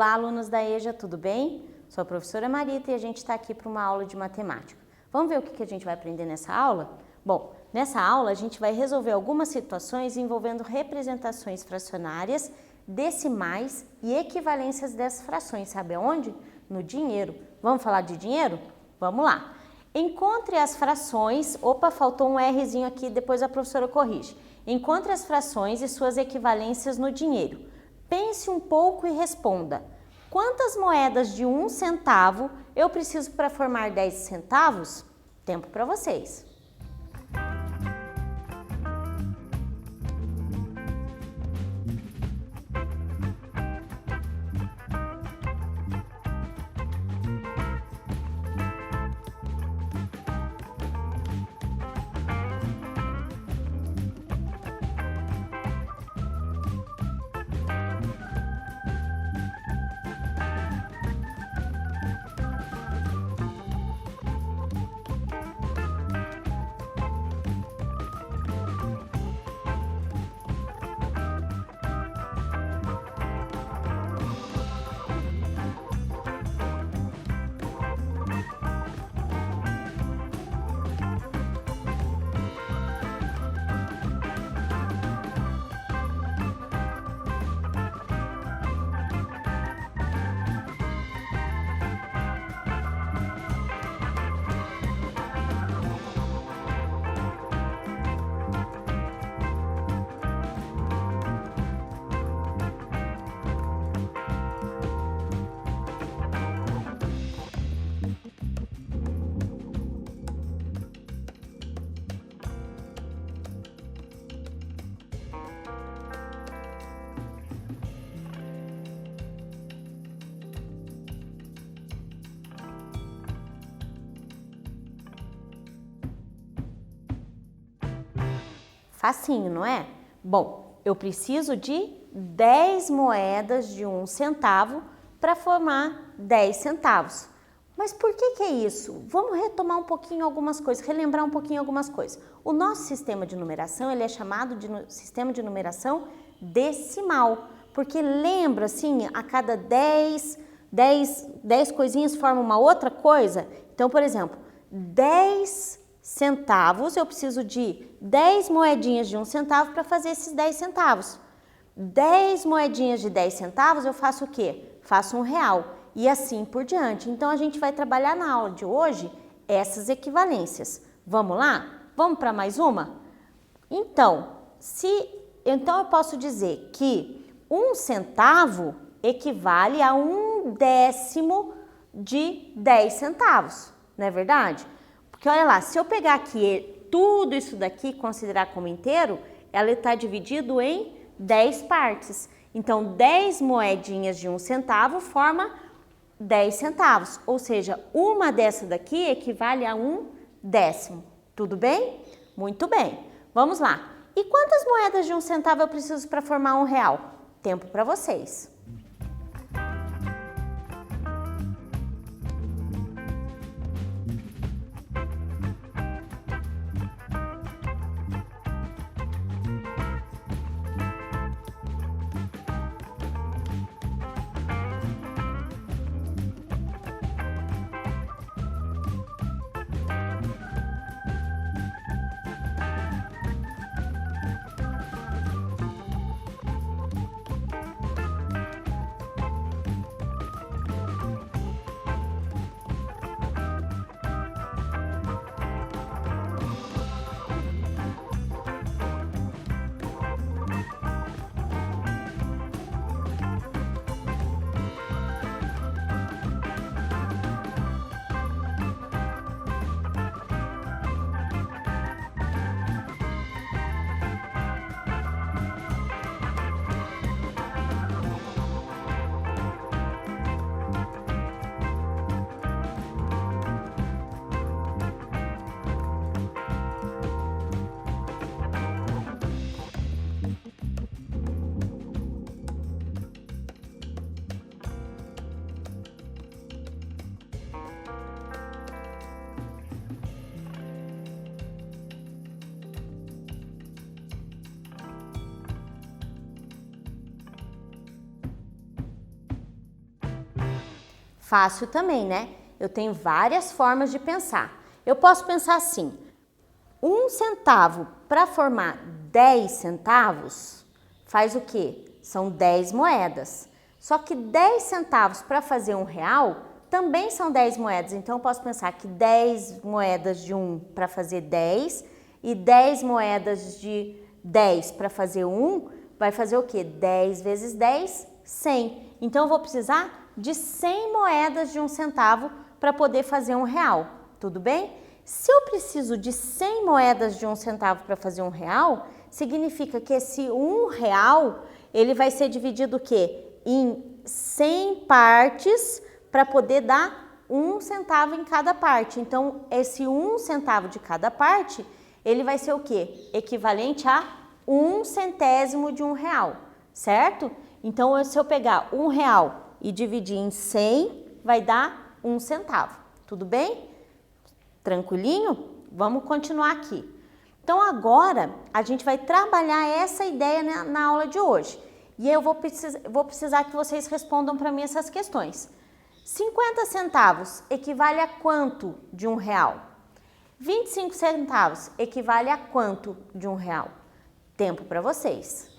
Olá, alunos da EJA, tudo bem? Sou a professora Marita e a gente está aqui para uma aula de matemática. Vamos ver o que a gente vai aprender nessa aula? Bom, nessa aula a gente vai resolver algumas situações envolvendo representações fracionárias, decimais e equivalências dessas frações. Sabe aonde? No dinheiro. Vamos falar de dinheiro? Vamos lá. Encontre as frações... Opa, faltou um Rzinho aqui, depois a professora corrige. Encontre as frações e suas equivalências no dinheiro. Pense um pouco e responda. Quantas moedas de 1 centavo eu preciso para formar 10 centavos? Tempo para vocês. Facinho, não é? Bom, eu preciso de 10 moedas de 1 centavo para formar 10 centavos. Mas por que é isso? Vamos retomar um pouquinho algumas coisas, relembrar um pouquinho algumas coisas. O nosso sistema de numeração, ele é chamado de sistema de numeração decimal, porque lembra assim, a cada 10 coisinhas formam uma outra coisa? Então, por exemplo, 10 centavos, eu preciso de 10 moedinhas de 1 centavo para fazer esses 10 centavos. 10 moedinhas de 10 centavos, eu faço o quê? Faço R$1 e assim por diante. Então, a gente vai trabalhar na aula de hoje essas equivalências. Vamos lá? Vamos para mais uma? Então, eu posso dizer que 1 centavo equivale a 1/10 de 10 centavos, não é verdade? Porque olha lá, se eu pegar aqui tudo isso daqui e considerar como inteiro, ela está dividido em 10 partes. Então, 10 moedinhas de 1 centavo forma 10 centavos. Ou seja, uma dessa daqui equivale a 1/10. Tudo bem? Muito bem. Vamos lá. E quantas moedas de 1 centavo eu preciso para formar R$1? Tempo para vocês. Fácil também, né? Eu tenho várias formas de pensar. Eu posso pensar assim, 1 centavo para formar 10 centavos faz o quê? São 10 moedas. Só que 10 centavos para fazer R$1 também são 10 moedas. Então eu posso pensar que 10 moedas de 1 para fazer 10 e 10 moedas de 10 para fazer 1 vai fazer o quê? 10 vezes 10, 100. Então eu vou precisar de 100 moedas de 1 centavo para poder fazer R$1, tudo bem? Se eu preciso de 100 moedas de 1 centavo para fazer R$1, significa que esse R$1, ele vai ser dividido o quê? Em 100 partes para poder dar 1 centavo em cada parte. Então, esse 1 centavo de cada parte, ele vai ser o quê? Equivalente a 1 centésimo de R$1, certo? Então, se eu pegar R$1 e dividir em 100, vai dar 1 centavo, tudo bem? Tranquilinho? Vamos continuar aqui. Então, agora, a gente vai trabalhar essa ideia na aula de hoje. E eu vou precisar que vocês respondam para mim essas questões. 50 centavos equivale a quanto de R$1? 25 centavos equivale a quanto de R$1? Tempo para vocês.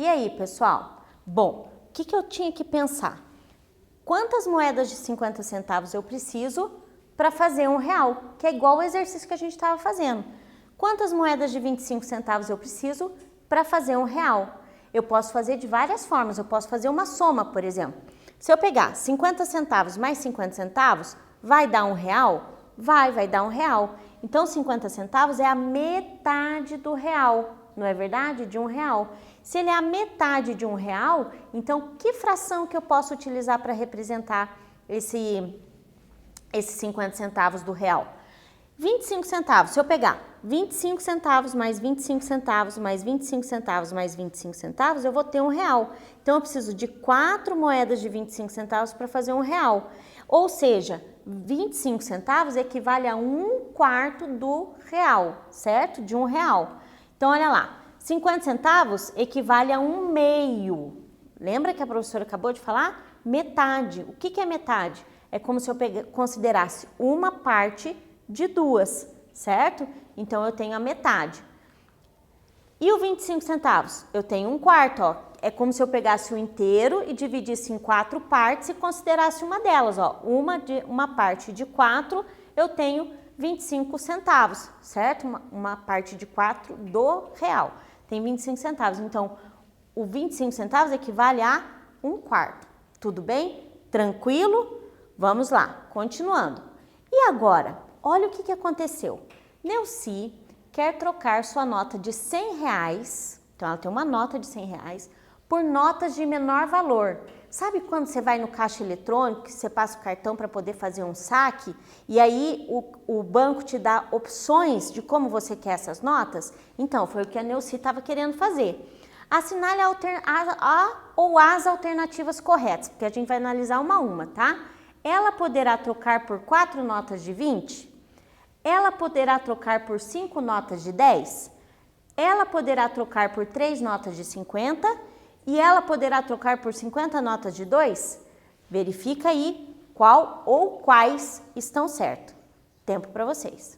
E aí, pessoal? Bom, o que eu tinha que pensar? Quantas moedas de 50 centavos eu preciso para fazer R$1, que é igual ao exercício que a gente estava fazendo. Quantas moedas de 25 centavos eu preciso para fazer R$1? Eu posso fazer de várias formas, eu posso fazer uma soma, por exemplo. Se eu pegar 50 centavos mais 50 centavos, vai dar R$1? Vai dar R$1. Então, 50 centavos é a metade do real, não é verdade? De R$1. Se ele é a metade de R$1, então que fração que eu posso utilizar para representar esses 50 centavos do real? 25 centavos. Se eu pegar 25 centavos mais 25 centavos mais 25 centavos mais 25 centavos, eu vou ter R$1. Então, eu preciso de 4 moedas de 25 centavos para fazer R$1. Ou seja, 25 centavos equivale a 1/4 do real, certo? De R$1. Então, olha lá. 50 centavos equivale a 1/2. Lembra que a professora acabou de falar? Metade. O que é metade? É como se eu considerasse uma parte de 2, certo? Então, eu tenho a metade. E o 25 centavos? Eu tenho 1/4, ó. É como se eu pegasse o inteiro e dividisse em 4 partes e considerasse uma delas, ó. Uma parte de 4, eu tenho 25 centavos, certo? Uma parte de 4 do real. Tem 25 centavos. Então, o 25 centavos equivale a 1/4. Tudo bem? Tranquilo? Vamos lá, continuando. E agora, olha o que aconteceu. Neuci quer trocar sua nota de R$100, então ela tem uma nota de R$100, por notas de menor valor. Sabe quando você vai no caixa eletrônico, que você passa o cartão para poder fazer um saque, e aí o banco te dá opções de como você quer essas notas? Então, foi o que a Neuci estava querendo fazer. Assinale as alternativas corretas, porque a gente vai analisar uma a uma, tá? Ela poderá trocar por 4 notas de 20? Ela poderá trocar por 5 notas de 10? Ela poderá trocar por 3 notas de 50? E ela poderá trocar por 50 notas de 2? Verifica aí qual ou quais estão certo. Tempo para vocês.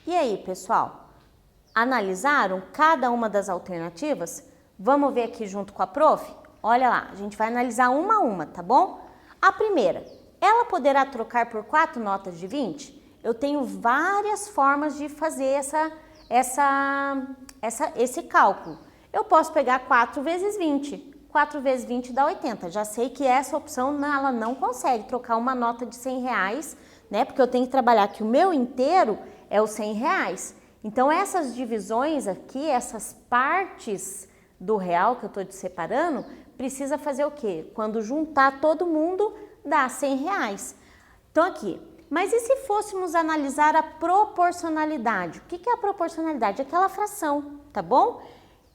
E aí, pessoal? Analisaram cada uma das alternativas? Vamos ver aqui junto com a prof? Olha lá, a gente vai analisar uma a uma, tá bom? A primeira, ela poderá trocar por 4 notas de 20? Eu tenho várias formas de fazer esse cálculo. Eu posso pegar 4 vezes 20. 4 vezes 20 dá 80. Já sei que essa opção ela não consegue trocar uma nota de 100 reais, né? Porque eu tenho que trabalhar que o meu inteiro é os 100 reais. Então, essas divisões aqui, essas partes do real que eu estou separando, precisa fazer o quê? Quando juntar todo mundo, dá 100 reais. Então, aqui. Mas e se fôssemos analisar a proporcionalidade? O que é a proporcionalidade? Aquela fração, tá bom?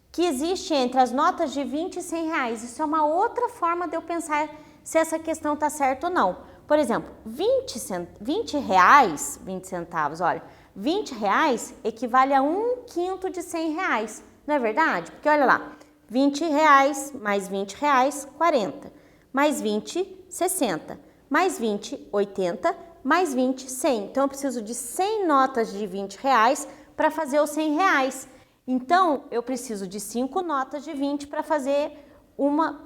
Que existe entre as notas de 20 e 100 reais. Isso é uma outra forma de eu pensar se essa questão está certa ou não. Por exemplo, 20 reais, 20 centavos, olha, 20 reais equivale a 1/5 de 100 reais. Não é verdade? Porque olha lá, 20 reais mais 20 reais, 40. Mais 20, 60. Mais 20, 80. Mais 20, 100. Então, eu preciso de 100 notas de 20 reais para fazer os 100 reais. Então, eu preciso de 5 notas de 20 para fazer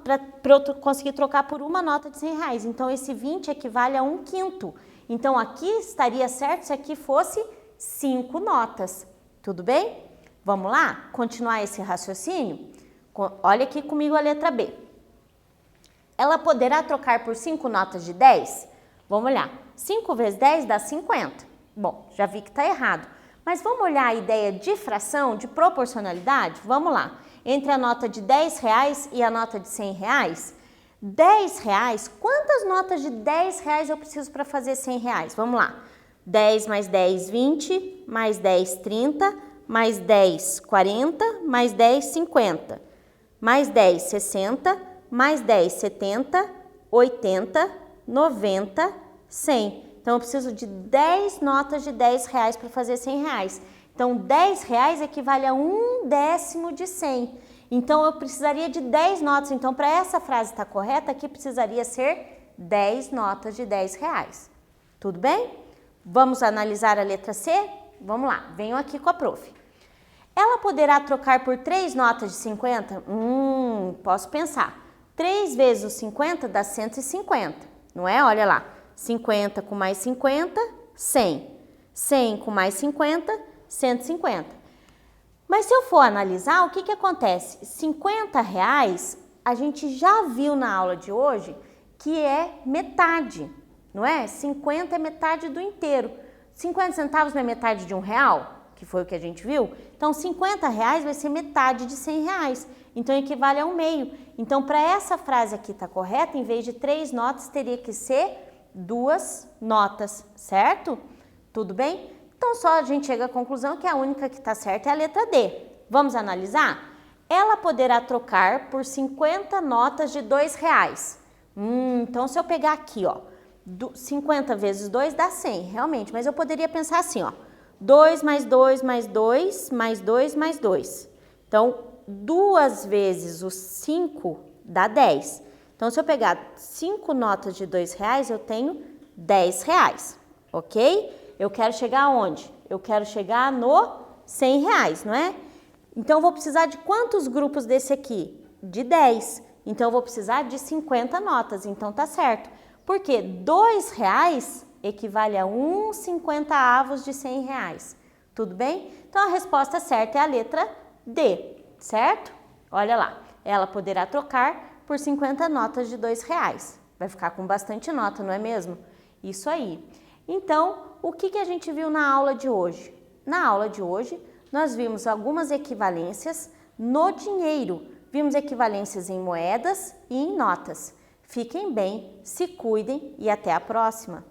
para eu conseguir trocar por uma nota de 100 reais. Então, esse 20 equivale a 1/5. Então, aqui estaria certo se aqui fosse 5 notas. Tudo bem? Vamos lá? Continuar esse raciocínio? Olha aqui comigo a letra B. Ela poderá trocar por 5 notas de 10? Vamos olhar. 5 vezes 10 dá 50. Bom, já vi que está errado. Mas vamos olhar a ideia de fração, de proporcionalidade? Vamos lá. Entre a nota de 10 reais e a nota de 100 reais, 10 reais, quantas notas de 10 reais eu preciso para fazer 100 reais? Vamos lá. 10 mais 10, 20, mais 10, 30, mais 10, 40, mais 10, 50, mais 10, 60, mais 10, 70, 80, 90, 100. Então, eu preciso de 10 notas de 10 reais para fazer 100 reais. Então, 10 reais equivale a 1/10 de 100. Então, eu precisaria de 10 notas. Então, para essa frase estar correta, aqui precisaria ser 10 notas de 10 reais. Tudo bem? Vamos analisar a letra C? Vamos lá, venham aqui com a prof. Ela poderá trocar por 3 notas de 50? Posso pensar. 3 vezes os 50 dá 150, não é? Olha lá. 50 com mais 50, 100. 100 com mais 50, 150. Mas se eu for analisar, o que acontece? 50 reais, a gente já viu na aula de hoje que é metade, não é? 50 é metade do inteiro. 50 centavos não é metade de R$1, que foi o que a gente viu? Então, 50 reais vai ser metade de 100 reais. Então, equivale a 1/2. Então, para essa frase aqui estar correta, em vez de 3 notas, teria que ser 2 notas, certo? Tudo bem? Então, só a gente chega à conclusão que a única que está certa é a letra D. Vamos analisar? Ela poderá trocar por 50 notas de R$2. Então, se eu pegar aqui, ó, 50 vezes 2 dá 100, realmente. Mas eu poderia pensar assim, ó, 2 mais 2 mais 2 mais 2 mais 2. Então, 2 vezes os 5 dá 10. Então, se eu pegar 5 notas de R$2, eu tenho R$10, ok? Eu quero chegar aonde? Eu quero chegar no 100 reais, não é? Então, eu vou precisar de quantos grupos desse aqui? De 10. Então, eu vou precisar de 50 notas, então tá certo. Porque R$2 equivale a 1/50 de 100 reais. Tudo bem? Então, a resposta certa é a letra D, certo? Olha lá, ela poderá trocar por 50 notas de R$2. Vai ficar com bastante nota, não é mesmo? Isso aí. Então, o que a gente viu na aula de hoje? Na aula de hoje, nós vimos algumas equivalências no dinheiro. Vimos equivalências em moedas e em notas. Fiquem bem, se cuidem e até a próxima!